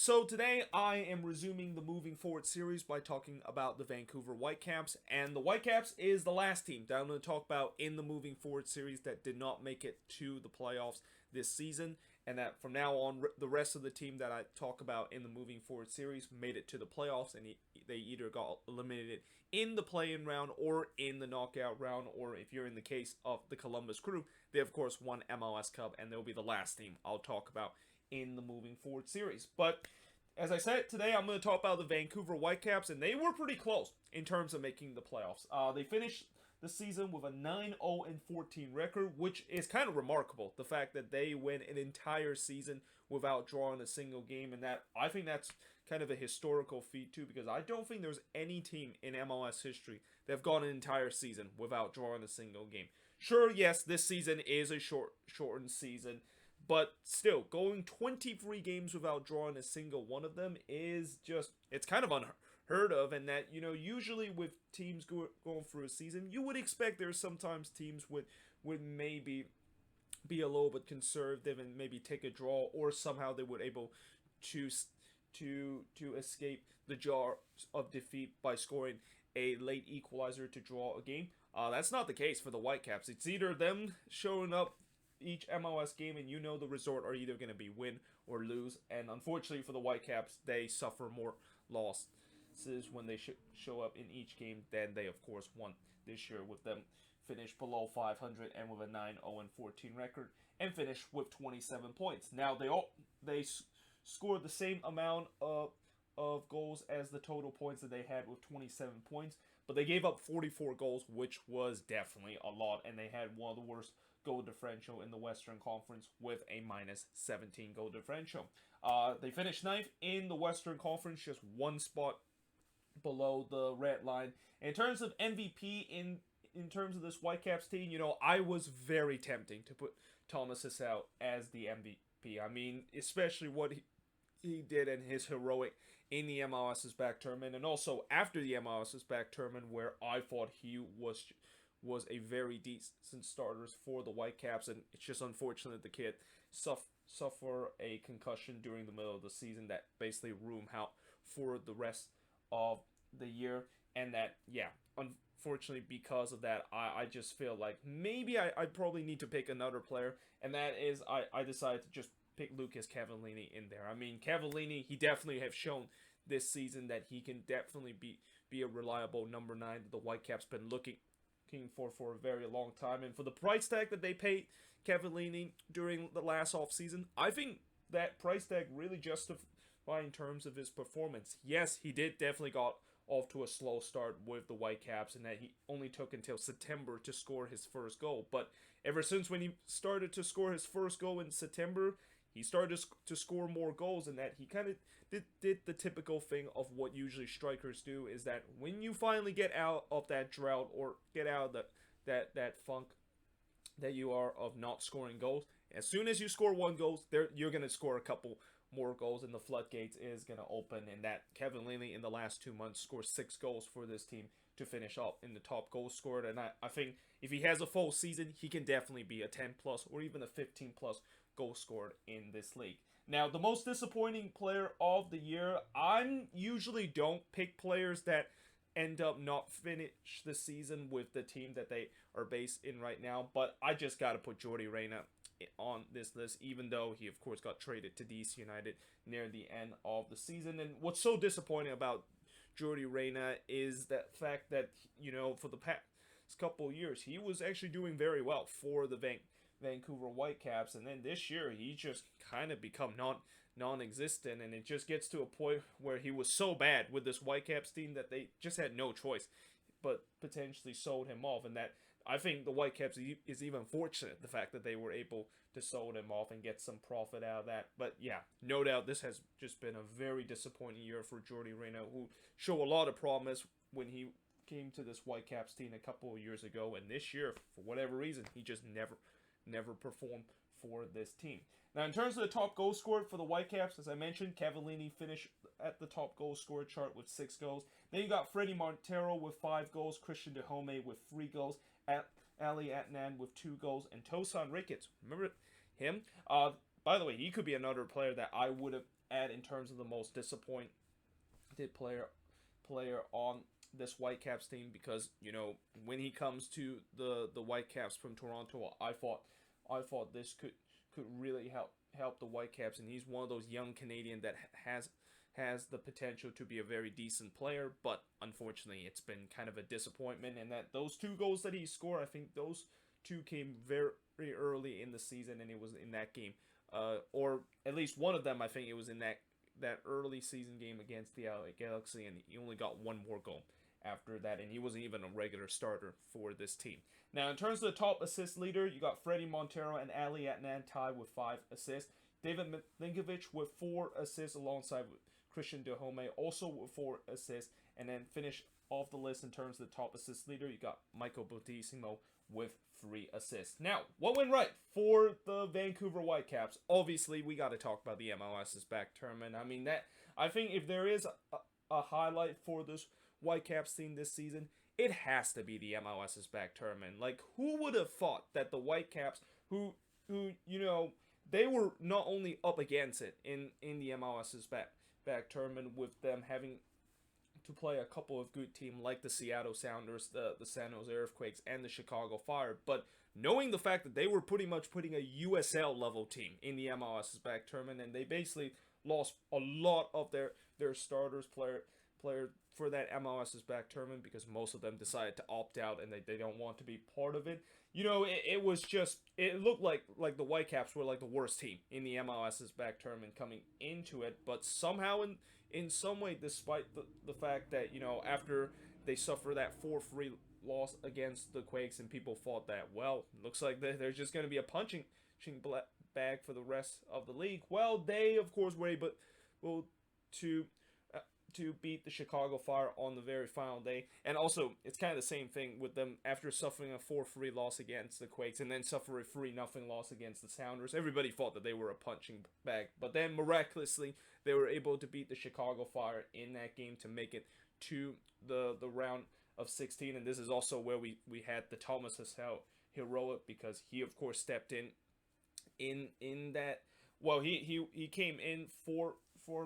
So today I am resuming the moving forward series by talking about the Vancouver Whitecaps, and the Whitecaps is the last team that I'm going to talk about in the moving forward series that did not make it to the playoffs this season, and that from now on the rest of the team that I talk about in the moving forward series made it to the playoffs, and they either got eliminated in the play-in round or in the knockout round, or if you're in the case of the Columbus Crew, they of course won MLS Cup, and they'll be the last team I'll talk about in the moving forward series. But as I said, today I'm going to talk about the Vancouver Whitecaps, and they were pretty close in terms of making the playoffs. They finished the season with a 9-0-14 record, which is kind of remarkable. The fact that they went an entire season without drawing a single game, and that I think that's kind of a historical feat too, because I don't think there's any team in MLS history that have gone an entire season without drawing a single game. Sure, yes, this season is a shortened season. But still, going 23 games without drawing a single one of them is just, it's kind of unheard of. And that, usually with teams going through a season, you would expect there's sometimes teams would maybe be a little bit conservative and maybe take a draw, or somehow they were able to escape the jar of defeat by scoring a late equalizer to draw a game. That's not the case for the Whitecaps. It's either them showing up each MLS game, and the result are either going to be win or lose. And unfortunately for the Whitecaps, they suffer more losses when they show up in each game than they, of course, won this year, with them finish below 500 and with a 9-0-14 record, and finish with 27 points. Now they scored the same amount of goals as the total points that they had, with 27 points, but they gave up 44 goals, which was definitely a lot, and they had one of the worst goal differential in the Western Conference with a minus 17 goal differential. They finished ninth in the Western Conference, just one spot below the red line. And in terms of MVP in terms of this Whitecaps team, I was very tempting to put Thomas Hasal as the MVP. I mean, especially what he did in his heroic in the MLS's back tournament, and also after the MLS's back tournament, where I thought he was a very decent starter for the Whitecaps, and it's just unfortunate the kid suffer a concussion during the middle of the season that basically ruled him out for the rest of the year. And that, yeah, unfortunately because of that, I just feel like maybe I probably need to pick another player, and that is I decided to just pick Lucas Cavallini in there. I mean, Cavallini, he definitely have shown this season that he can definitely be a reliable number 9 that the Whitecaps been looking for a very long time. And for the price tag that they paid Cavallini during the last offseason, I think that price tag really justified in terms of his performance. Yes, he did definitely got off to a slow start with the Whitecaps, and that he only took until September to score his first goal. But ever since when he started to score his first goal in September, he started to score more goals, and that he kind of did the typical thing of what usually strikers do, is that when you finally get out of that drought, or get out of that funk that you are of not scoring goals, as soon as you score one goal, you're going to score a couple more goals, and the floodgates is going to open. And that Cavallini in the last 2 months scored 6 goals for this team to finish up in the top goal scored. And I think if he has a full season, he can definitely be a 10 plus or even a 15 plus goal scored in this league. Now, the most disappointing player of the year, I usually don't pick players that end up not finish the season with the team that they are based in right now, but I just got to put Jordi Reyna on this list, even though he of course got traded to DC United near the end of the season. And what's so disappointing about Jordi Reyna is that fact that, for the past couple of years, he was actually doing very well for the Vancouver Whitecaps, and then this year he just kind of become non-existent, and it just gets to a point where he was so bad with this Whitecaps team that they just had no choice but potentially sold him off. And that, I think the Whitecaps is even fortunate, the fact that they were able to sold him off and get some profit out of that. But yeah, no doubt this has just been a very disappointing year for Jordi Reyna, who showed a lot of promise when he came to this Whitecaps team a couple of years ago, and this year, for whatever reason, he just never performed for this team. Now, in terms of the top goal scorer for the Whitecaps, as I mentioned, Cavallini finished at the top goal scorer chart with 6 goals. Then you got Freddie Montero with 5 goals, Christian Dajome with 3 goals, Elly Anton with 2 goals, and Tosan Ricketts. Remember him? By the way, he could be another player that I would have at in terms of the most disappointed player on this Whitecaps team, because when he comes to the Whitecaps from Toronto, I thought this could really help the Whitecaps, and he's one of those young Canadian that has the potential to be a very decent player, but unfortunately it's been kind of a disappointment. And that those 2 goals that he scored, I think those 2 came very early in the season, and it was in that game, or at least one of them, I think it was in that early season game against the LA Galaxy, and he only got 1 more goal after that, and he wasn't even a regular starter for this team. Now, in terms of the top assist leader, you got Freddie Montero and Elly Anton tied with 5 assists. David Milinkovic with 4 assists, alongside with Christian Dahome also with 4 assists. And then finish off the list in terms of the top assist leader, you got Michael Bautista with 3 assists. Now, what went right for the Vancouver Whitecaps? Obviously, we got to talk about the MLS's back tournament. I mean, I think if there is a highlight for this Whitecaps team this season, it has to be the MLS's back tournament. Like, who would have thought that the Whitecaps, who they were not only up against it in the MLS's back tournament, with them having to play a couple of good teams like the Seattle Sounders, the San Jose Earthquakes, and the Chicago Fire, but knowing the fact that they were pretty much putting a USL level team in the MLS's back tournament, and they basically lost a lot of their starters player for that MLS's back tournament, because most of them decided to opt out and they don't want to be part of it. It looked like the Whitecaps were like the worst team in the MLS's back tournament coming into it, but somehow in some way, despite the fact that, after they suffer that 4-3 loss against the Quakes, and people thought that, well, looks like they're just going to be a punching bag for the rest of the league. Well, they, of course, were able to beat the Chicago Fire on the very final day. And also, it's kind of the same thing with them after suffering a 4-3 loss against the Quakes and then suffer a 3-0 loss against the Sounders. Everybody thought that they were a punching bag, but then miraculously they were able to beat the Chicago Fire in that game to make it to the round of 16. And this is also where we had the Thomas Hassel heroic, because he of course stepped in that. Well, he came in for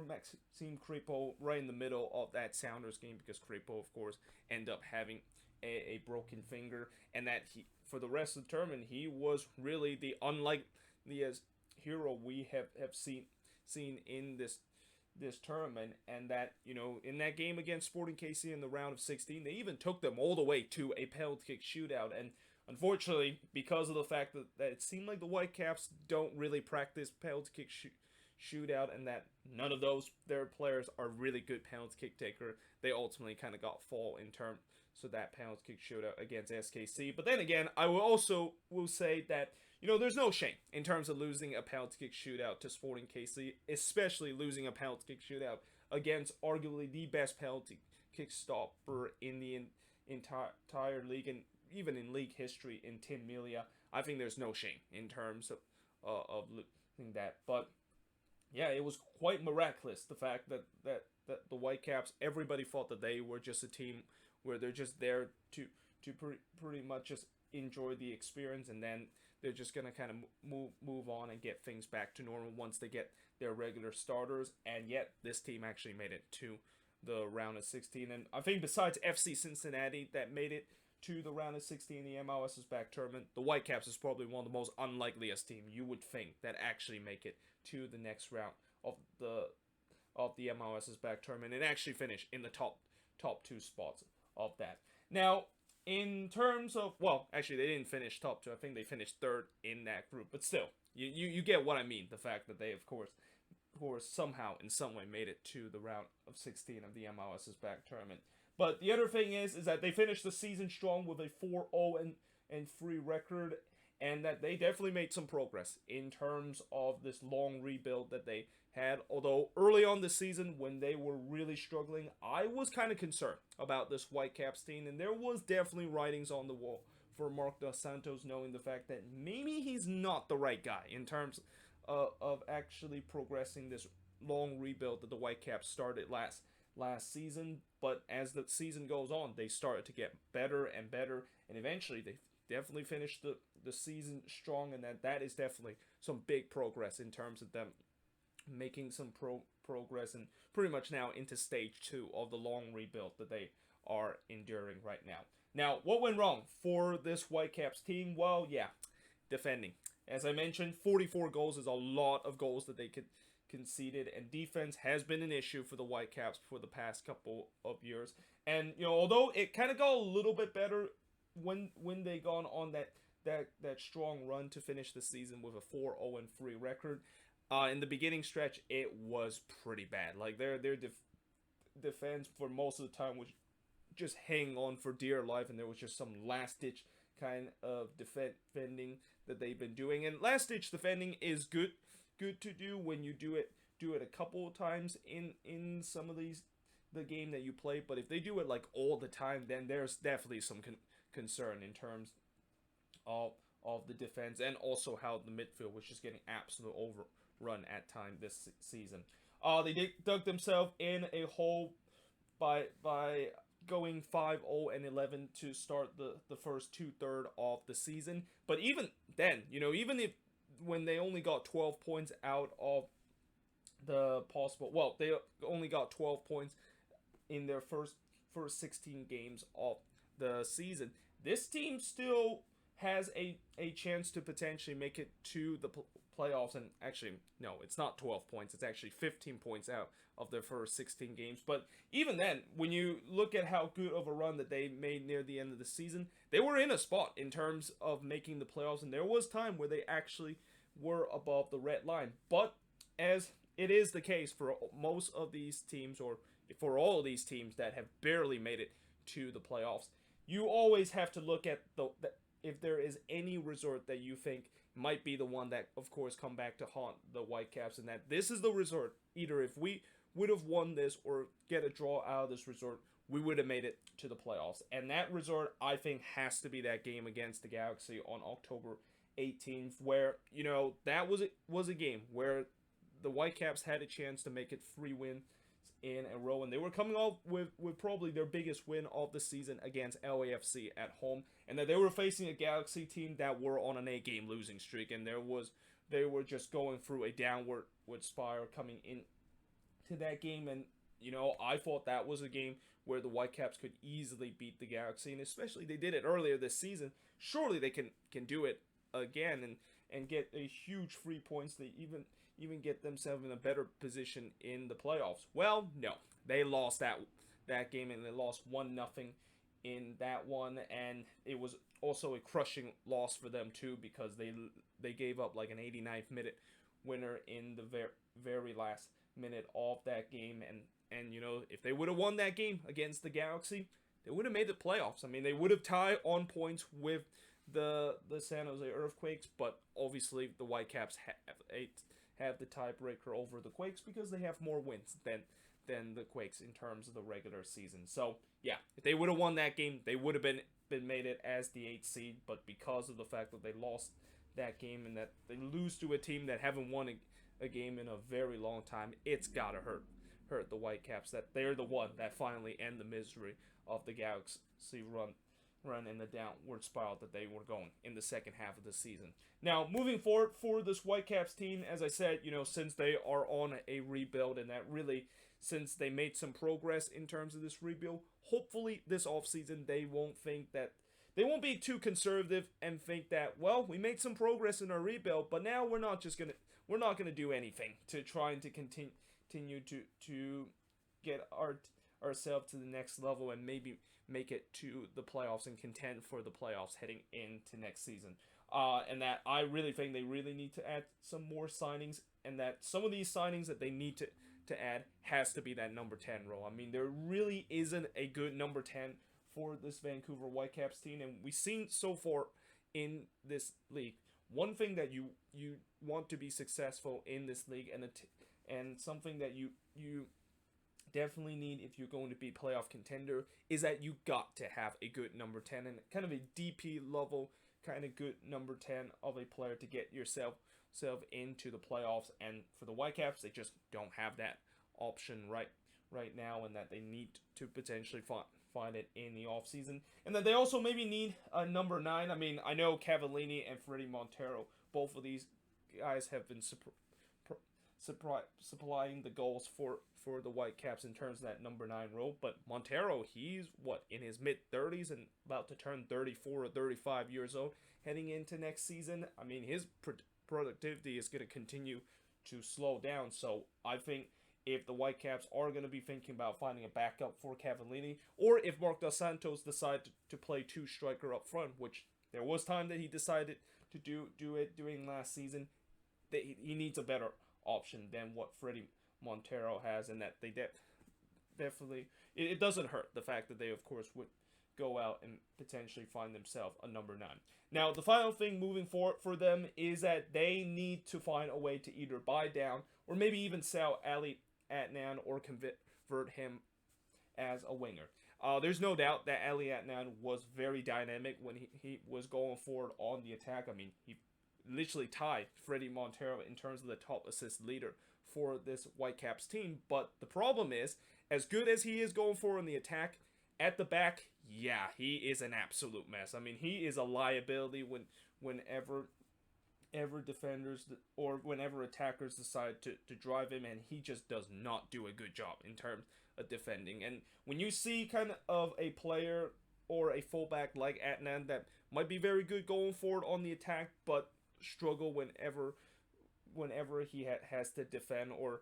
Maxime Crépeau right in the middle of that Sounders game, because Crépeau, of course, ended up having a broken finger, and that he, for the rest of the tournament, he was really the unlikeliest hero we have seen in this tournament. And that, in that game against Sporting KC in the round of 16, they even took them all the way to a penalty kick shootout. And unfortunately, because of the fact that it seemed like the Whitecaps don't really practice penalty kick shootout, and that none of their players are really good penalty kick taker, they ultimately kind of got fall in terms of that penalty kick shootout against SKC. But then again, I will say that, there's no shame in terms of losing a penalty kick shootout to Sporting KC, especially losing a penalty kick shootout against arguably the best penalty kick stopper in the entire league, and even in league history, in Tim Melia. I think there's no shame in terms of losing that. But yeah, it was quite miraculous, the fact that the Whitecaps, everybody thought that they were just a team where they're just there to pretty much just enjoy the experience, and then they're just going to kind of move on and get things back to normal once they get their regular starters. And yet this team actually made it to the round of 16. And I think besides FC Cincinnati that made it to the round of 16 in the MLS's back tournament, the Whitecaps is probably one of the most unlikeliest team you would think that actually make it to the next round of the MLS's back tournament, and actually finish in the top 2 spots of that. Now, in terms of, well, actually they didn't finish top 2. I think they finished 3rd in that group, but still, you get what I mean. The fact that they of course somehow in some way made it to the round of 16 of the MLS's back tournament. But the other thing is that they finished the season strong with a 4-0-3 record, and that they definitely made some progress in terms of this long rebuild that they had. Although early on this season, when they were really struggling, I was kind of concerned about this Whitecaps team, and there was definitely writings on the wall for Mark Dos Santos, knowing the fact that maybe he's not the right guy in terms of actually progressing this long rebuild that the Whitecaps started last season. But as the season goes on, they started to get better and better, and eventually they definitely finished the season strong, and that is definitely some big progress in terms of them making some progress, and pretty much now into stage 2 of the long rebuild that they are enduring right now. Now, what went wrong for this Whitecaps team? Well, yeah, defending. As I mentioned, 44 goals is a lot of goals that they could conceded, and defense has been an issue for the Whitecaps for the past couple of years. And although it kind of got a little bit better when they gone on that strong run to finish the season with a 4-0-3 record, in the beginning stretch it was pretty bad. Like their defense for most of the time was just hanging on for dear life, and there was just some last ditch kind of defending that they've been doing. And last ditch defending is good to do when you do it a couple of times in some of the game that you play. But if they do it like all the time, then there's definitely some concern in terms of the defense, and also how the midfield was just getting absolutely overrun at time this season. They dug themselves in a hole by going 5-0-11 to start the first 2/3 of the season. But even then, even if when they only got 12 points out of the possible, well, they only got 12 points in their first 16 games of the season, this team still has a chance to potentially make it to the playoffs. And actually, no, it's not 12 points. It's actually 15 points out of their first 16 games. But even then, when you look at how good of a run that they made near the end of the season, they were in a spot in terms of making the playoffs. And there was time where they actually were above the red line. But as it is the case for most of these teams, or for all of these teams that have barely made it to the playoffs, you always have to look at if there is any resort that you think might be the one that, of course, come back to haunt the Whitecaps, and that this is the resort. Either if we would have won this or get a draw out of this resort, we would have made it to the playoffs. And that resort, I think, has to be that game against the Galaxy on October 18th, where, that was a game where the Whitecaps had a chance to make it 3 wins in a row, and they were coming off with probably their biggest win of the season against LAFC at home, and that they were facing a Galaxy team that were on an 8-game losing streak, and they were just going through a downward spiral coming in to that game. And I thought that was a game where the Whitecaps could easily beat the Galaxy, and especially they did it earlier this season. Surely they can do it again and get a huge 3 points. They even get themselves in a better position in the playoffs. Well, no. They lost that game, and they lost 1-0 in that one, and it was also a crushing loss for them too, because they gave up like an 89th minute winner in the very last minute of that game. And if they would have won that game against the Galaxy, they would have made the playoffs. I mean, they would have tied on points with the San Jose Earthquakes, but obviously the Whitecaps have the tiebreaker over the Quakes because they have more wins than the Quakes in terms of the regular season. So yeah, if they would have won that game, they would have been made it as the 8th seed. But because of the fact that they lost that game, and that they lose to a team that haven't won a game in a very long time, it's gotta hurt the Whitecaps that they're the one that finally end the misery of the Galaxy run in the downward spiral that they were going in the second half of the season. Now, moving forward for this Whitecaps team, as I said, since they are on a rebuild, and that really, since they made some progress in terms of this rebuild, hopefully this offseason they won't be too conservative and think that, well, we made some progress in our rebuild, but now we're not gonna do anything to trying to continue to get ourselves to the next level and maybe make it to the playoffs and contend for the playoffs heading into next season. And that I really think they really need to add some more signings, and that some of these signings that they need to add has to be that number 10 role. I mean, there really isn't a good number 10 for this Vancouver Whitecaps team, and we've seen so far in this league. One thing that you want to be successful in this league, and something that you definitely need if you're going to be playoff contender, is that you got to have a good number 10, and kind of a DP level kind of good number 10 of a player to get yourself into the playoffs. And for the Whitecaps, they just don't have that option right now, and that they need to potentially find it in the offseason. And that they also maybe need a number 9. I mean, I know Cavallini and Freddie Montero, both of these guys have been supplying the goals for the Whitecaps in terms of that number 9 role. But Montero, he's what, in his mid-30s and about to turn 34 or 35 years old heading into next season. I mean, his productivity is going to continue to slow down. So I think if the Whitecaps are going to be thinking about finding a backup for Cavallini, or if Marc Dos Santos decide to play two striker up front, which there was time that he decided to do it during last season, he needs a better option than what Freddie Montero has, and that they definitely it doesn't hurt the fact that they of course would go out and potentially find themselves a number 9. Now the final thing moving forward for them is that they need to find a way to either buy down or maybe even sell Elly Anton or convert him as a winger. There's no doubt that Elly Anton was very dynamic when he was going forward on the attack. I mean, he literally tied Freddie Montero in terms of the top assist leader for this Whitecaps team. But the problem is, as good as he is going forward on the attack, at the back, yeah, he is an absolute mess. I mean, he is a liability whenever defenders or whenever attackers decide to drive him, and he just does not do a good job in terms of defending. And when you see kind of a player or a fullback like Adnan that might be very good going forward on the attack, but struggle whenever he has to defend, or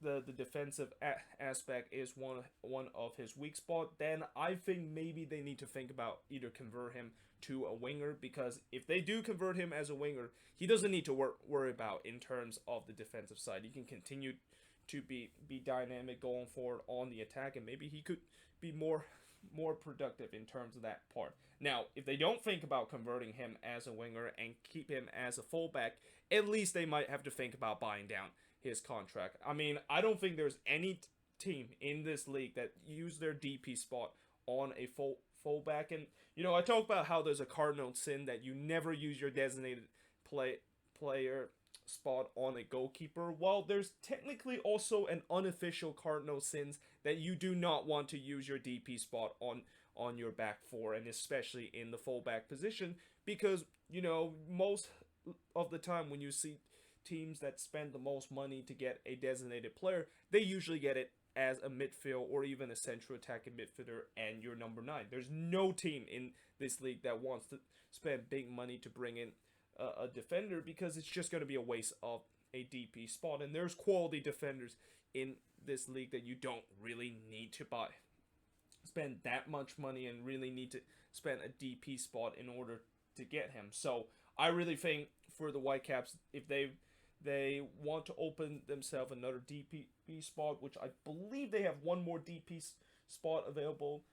the defensive aspect is one of his weak spot, then I think maybe they need to think about either convert him to a winger, because if they do convert him as a winger, he doesn't need to worry about in terms of the defensive side. He can continue to be dynamic going forward on the attack, and maybe he could be more productive in terms of that part. Now, if they don't think about converting him as a winger and keep him as a fullback, at least they might have to think about buying down his contract. I mean, I don't think there's any team in this league that use their DP spot on a fullback. And, you know, I talk about how there's a cardinal sin that you never use your designated player spot on a goalkeeper. Well, there's technically also an unofficial cardinal sins that you do not want to use your DP spot on your back four, and especially in the fullback position, because, you know, most of the time when you see teams that spend the most money to get a designated player, they usually get it as a midfield or even a central attacking midfielder and your number 9. There's no team in this league that wants to spend big money to bring in a defender, because it's just going to be a waste of a DP spot, and there's quality defenders in this league that you don't really need to spend that much money and really need to spend a DP spot in order to get him. So I really think for the Whitecaps, if they want to open themselves another DP spot, which I believe they have one more DP spot available,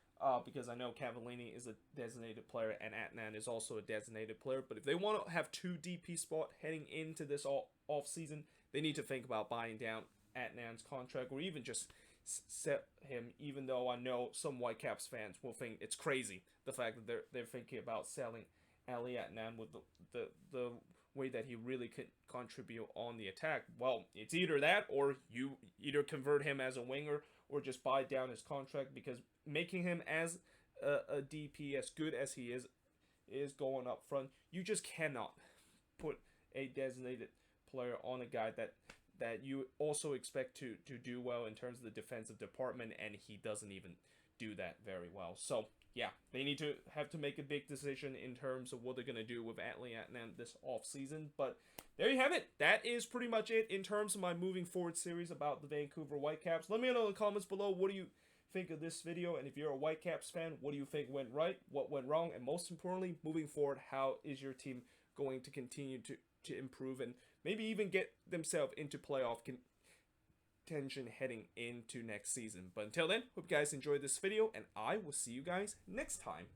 because I know Cavallini is a designated player and Adnan is also a designated player. But if they want to have two DP spot heading into this off season, they need to think about buying down Adnan's contract, or even just set him, even though I know some Whitecaps fans will think it's crazy, the fact that they're thinking about selling Elly Anton with the way that he really could contribute on the attack. Well, it's either that, or you either convert him as a winger or just buy down his contract, because making him as a DP, as good as he is going up front, you just cannot put a designated player on a guy that you also expect to do well in terms of the defensive department, and he doesn't even do that very well. So yeah, they need to have to make a big decision in terms of what they're going to do with Elly Anton this offseason. But there you have it. That is pretty much it in terms of my moving forward series about the Vancouver Whitecaps. Let me know in the comments below, what do you think of this video? And if you're a Whitecaps fan, what do you think went right, what went wrong, and most importantly, moving forward, how is your team going to continue to improve and maybe even get themselves into playoff contention heading into next season? But until then, hope you guys enjoyed this video, and I will see you guys next time.